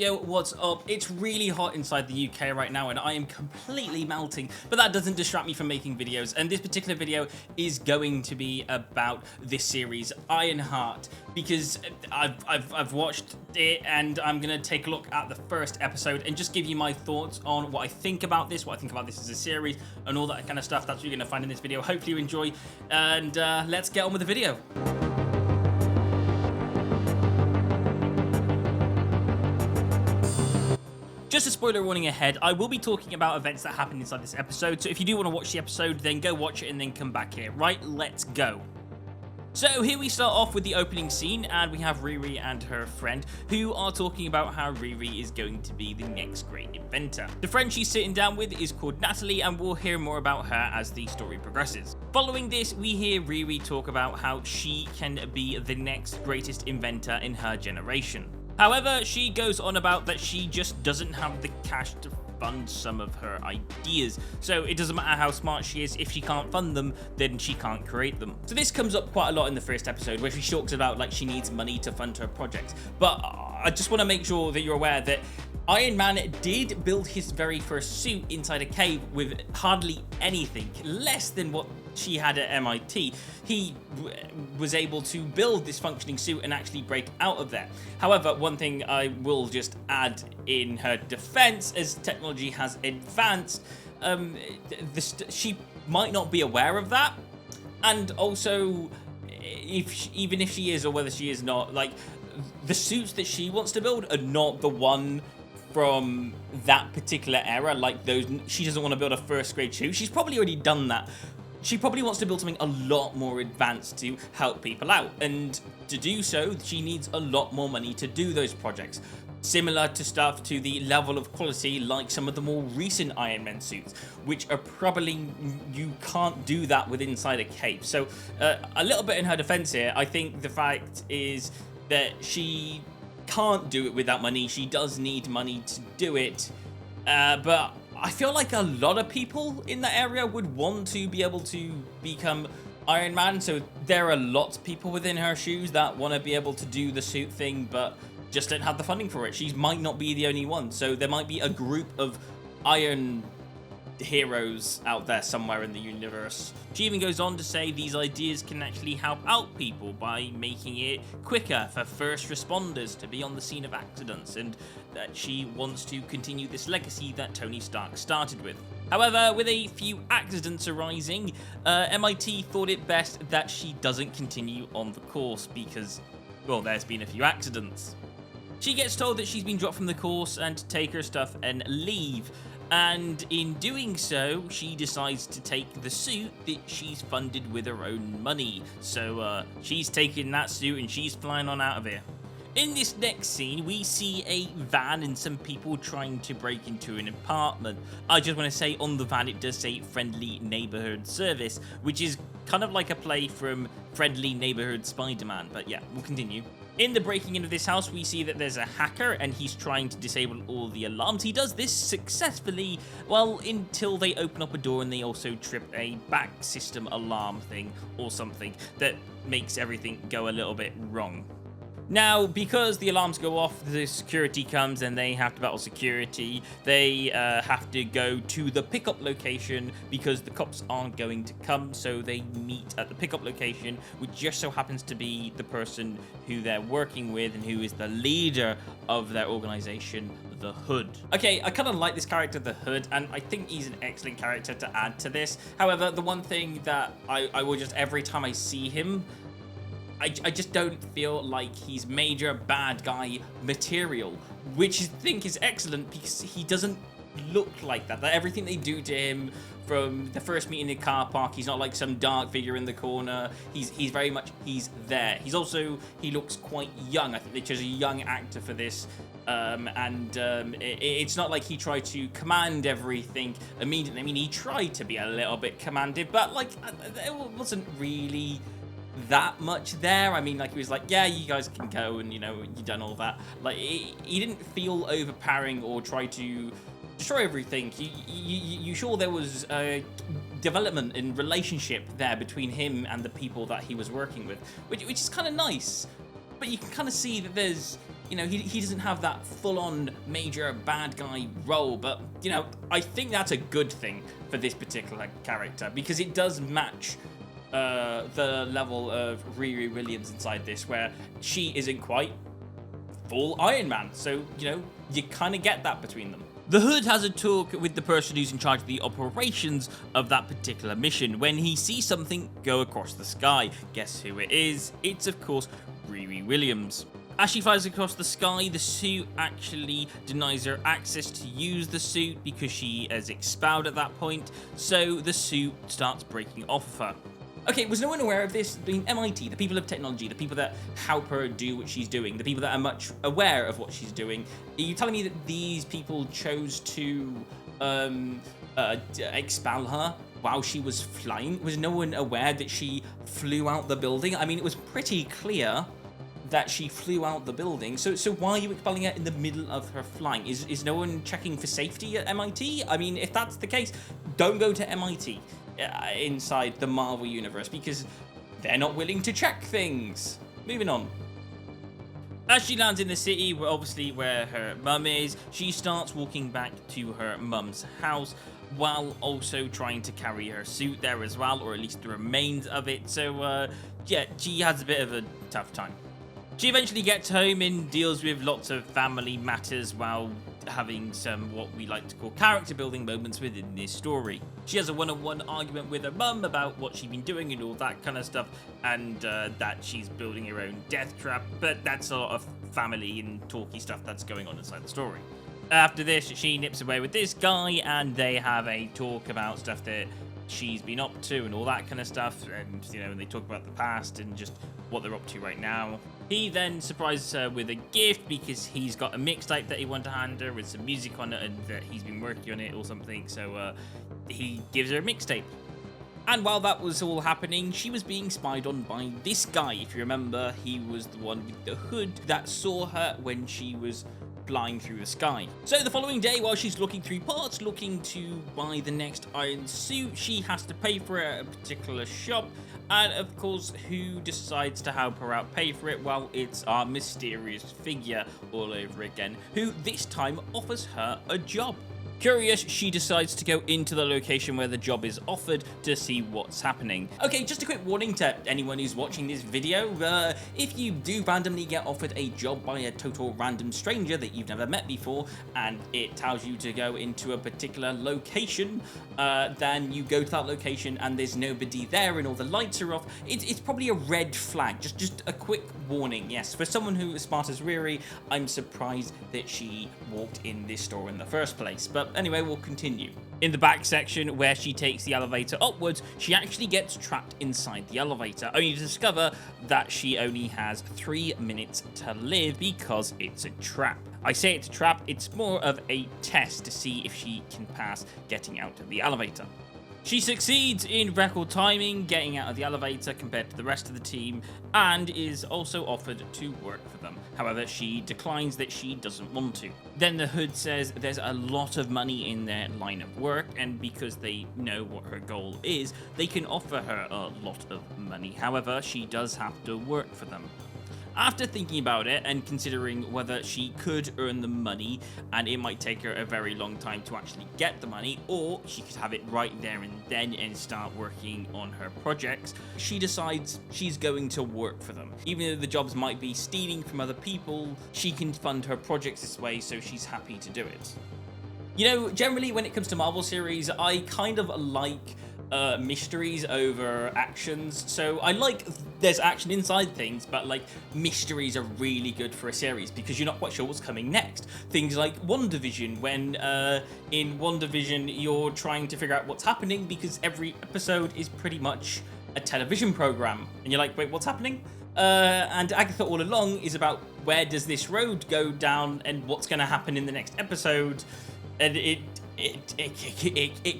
Yo, what's up? It's really hot inside the UK right now and I am completely melting, but that doesn't distract me from making videos. And this particular video is going to be about this series, Ironheart, because I've watched it and I'm gonna take a look at the first episode and just give you my thoughts on what I think about this, what I think about this as a series, and all that kind of stuff. That's what you're gonna find in this video. Hopefully you enjoy, and let's get on with the video. Just a spoiler warning ahead, I will be talking about events that happened inside this episode, so if you do want to watch the episode, then go watch it and then come back here. Right, let's go. So here we start off with the opening scene, and we have Riri and her friend, who are talking about how Riri is going to be the next great inventor. The friend she's sitting down with is called Natalie, and we'll hear more about her as the story progresses. Following this, we hear Riri talk about how she can be the next greatest inventor in her generation. However, she goes on about that she just doesn't have the cash to fund some of her ideas. So it doesn't matter how smart she is, if she can't fund them, then she can't create them. So this comes up quite a lot in the first episode, where she talks about like she needs money to fund her projects. But I just want to make sure that you're aware that Iron Man did build his very first suit inside a cave with hardly anything, less than what she had at MIT. He was able to build this functioning suit and actually break out of there. However, one thing I will just add in her defense, as technology has advanced, she might not be aware of that. And also, even if she is, or whether she is not, like, the suits that she wants to build are not the one from that particular era. Like those, she doesn't want to build a first grade suit. She's probably already done that. She probably wants to build something a lot more advanced to help people out, and to do so she needs a lot more money to do those projects, similar to stuff to the level of quality like some of the more recent Iron Man suits, which are probably, you can't do that with inside a cave. So a little bit in her defense here, I think the fact is that she can't do it without money. She does need money to do it, but I feel like a lot of people in that area would want to be able to become Iron Man, so there are lots of people within her shoes that want to be able to do the suit thing, but just don't have the funding for it. She might not be the only one, so there might be a group of Iron heroes out there somewhere in the universe. She even goes on to say these ideas can actually help out people by making it quicker for first responders to be on the scene of accidents, and that she wants to continue this legacy that Tony Stark started with. However, with a few accidents arising, MIT thought it best that she doesn't continue on the course because, well, there's been a few accidents. She gets told that she's been dropped from the course and to take her stuff and leave. And in doing so, she decides to take the suit that she's funded with her own money. So she's taking that suit and she's flying on out of here. In this next scene, we see a van and some people trying to break into an apartment. I just want to say on the van it does say Friendly Neighborhood Service, which is kind of like a play from Friendly Neighborhood Spider-Man, but yeah, we'll continue. In the breaking into this house, we see that there's a hacker and he's trying to disable all the alarms. He does this successfully, well, until they open up a door and they also trip a back system alarm thing or something that makes everything go a little bit wrong. Now, because the alarms go off, the security comes and they have to battle security. They have to go to the pickup location because the cops aren't going to come, so they meet at the pickup location, which just so happens to be the person who they're working with and who is the leader of their organization, the Hood. Okay, I kind of like this character, the Hood, and I think he's an excellent character to add to this. However, the one thing that I will just, every time I see him, I just don't feel like he's major bad guy material, which I think is excellent because he doesn't look like that. Everything they do to him from the first meet in the car park, he's not like some dark figure in the corner. He's very much, he's there. He looks quite young. I think they chose a young actor for this. It's not like he tried to command everything immediately. I mean, he tried to be a little bit commanded, but like, it wasn't really that much there. I mean, like, he was like, yeah, you guys can go, and you know, you done all that. Like, he didn't feel overpowering or try to destroy everything. You sure there was development and relationship there between him and the people that he was working with, which is kind of nice. But you can kind of see that there's you know, he doesn't have that full-on major bad guy role, but, you know, I think that's a good thing for this particular character, because it does match the level of Riri Williams inside this, where she isn't quite full Iron Man, so, you know, you kind of get that between them. The Hood has a talk with the person who's in charge of the operations of that particular mission when he sees something go across the sky. Guess who it is? It's, of course, Riri Williams. As she flies across the sky, the suit actually denies her access to use the suit because she is expelled at that point, so the suit starts breaking off of her. Okay, was no one aware of this? I mean, MIT, the people of technology, the people that help her do what she's doing, the people that are much aware of what she's doing, are you telling me that these people chose to expel her while she was flying? Was no one aware that she flew out the building? I mean, it was pretty clear that she flew out the building, so why are you expelling her in the middle of her flying? Is no one checking for safety at MIT? I mean, if that's the case, don't go to MIT inside the Marvel universe, because they're not willing to check things. Moving on. As she lands in the city, obviously where her mum is, she starts walking back to her mum's house while also trying to carry her suit there as well, or at least the remains of it. So yeah, she has a bit of a tough time. She eventually gets home and deals with lots of family matters while having some what we like to call character building moments within this story. She has a one-on-one argument with her mum about what she's been doing and all that kind of stuff, and that she's building her own death trap, but that's a lot of family and talky stuff that's going on inside the story. After this, she nips away with this guy and they have a talk about stuff that she's been up to and all that kind of stuff, and you know, they talk about the past and just what they're up to right now. He then surprises her with a gift because he's got a mixtape that he wanted to hand her with some music on it and that he's been working on it or something, so he gives her a mixtape. And while that was all happening, she was being spied on by this guy. If you remember, he was the one with the hood that saw her when she was flying through the sky. So the following day, while she's looking through parts, looking to buy the next iron suit, she has to pay for it at a particular shop. And of course, who decides to help her out pay for it? Well, it's our mysterious figure all over again, who this time offers her a job. Curious, she decides to go into the location where the job is offered to see what's happening. Okay, just a quick warning to anyone who's watching this video. If you do randomly get offered a job by a total random stranger that you've never met before, and it tells you to go into a particular location, then you go to that location and there's nobody there and all the lights are off, it's probably a red flag. Just a quick warning. Yes, for someone who is smart as Riri, I'm surprised that she walked in this store in the first place. But anyway, we'll continue. In the back section where she takes the elevator upwards, she actually gets trapped inside the elevator, only to discover that she only has 3 minutes to live because it's a trap. I say it's a trap, it's more of a test to see if she can pass getting out of the elevator. She succeeds in record timing, getting out of the elevator compared to the rest of the team, and is also offered to work for them. However, she declines that she doesn't want to. Then the Hood says there's a lot of money in their line of work, and because they know what her goal is, they can offer her a lot of money. However, she does have to work for them. After thinking about it and considering whether she could earn the money, and it might take her a very long time to actually get the money, or she could have it right there and then and start working on her projects, she decides she's going to work for them. Even though the jobs might be stealing from other people, she can fund her projects this way, so she's happy to do it. You know, generally when it comes to Marvel series, I kind of like mysteries over actions. So I like there's action inside things, but like mysteries are really good for a series because you're not quite sure what's coming next. Things like WandaVision, when in WandaVision you're trying to figure out what's happening because every episode is pretty much a television program, and you're like, wait, what's happening? And Agatha All Along is about where does this road go down and what's going to happen in the next episode, and it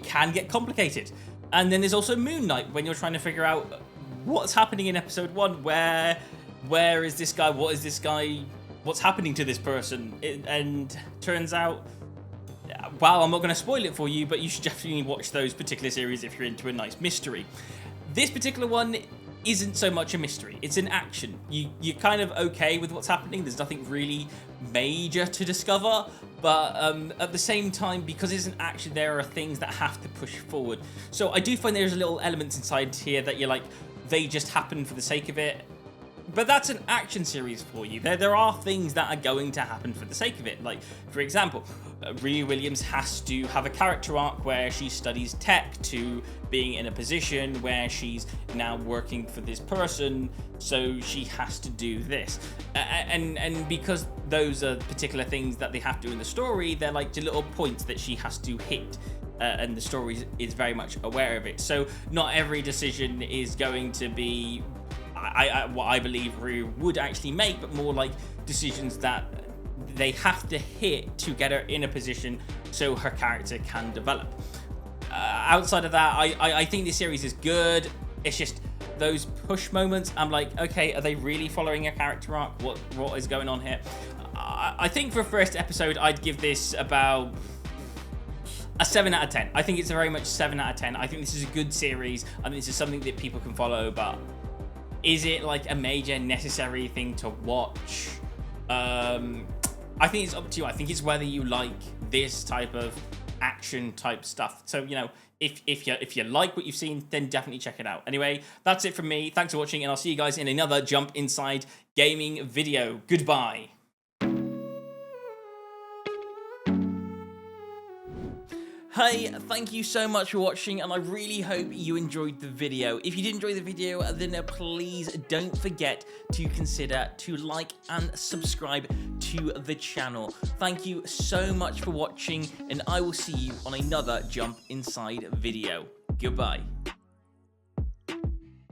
can get complicated. And then there's also Moon Knight, when you're trying to figure out what's happening in episode 1. Where is this guy? What is this guy? What's happening to this person? And turns out, well, I'm not going to spoil it for you, but you should definitely watch those particular series if you're into a nice mystery. This particular one, isn't so much a mystery. It's an action. You're kind of okay with what's happening. There's nothing really major to discover, but at the same time, because it's an action, there are things that have to push forward. So I do find there's little elements inside here that you're like, they just happen for the sake of it. But that's an action series for you. There are things that are going to happen for the sake of it. Like, for example, Riri Williams has to have a character arc where she studies tech to being in a position where she's now working for this person, so she has to do this. And because those are particular things that they have to do in the story, they're like the little points that she has to hit. And the story is very much aware of it. So not every decision is going to be what I believe Riri would actually make, but more like decisions that they have to hit to get her in a position so her character can develop. Outside of that, I think this series is good. It's just those push moments. I'm like, okay, are they really following a character arc? What is going on here? I think for a first episode, I'd give this about a 7 out of 10. I think it's a very much 7 out of 10. I think this is a good series. I think this is something that people can follow, but is it like a major necessary thing to watch? I think it's up to you. I think it's whether you like this type of action type stuff. So, you know, if you like what you've seen, then definitely check it out. Anyway, that's it from me. Thanks for watching, and I'll see you guys in another Jump Inside gaming video. Goodbye. Hey, thank you so much for watching, and I really hope you enjoyed the video. If you did enjoy the video, then please don't forget to consider to like and subscribe to the channel. Thank you so much for watching, and I will see you on another Jump Inside video. Goodbye.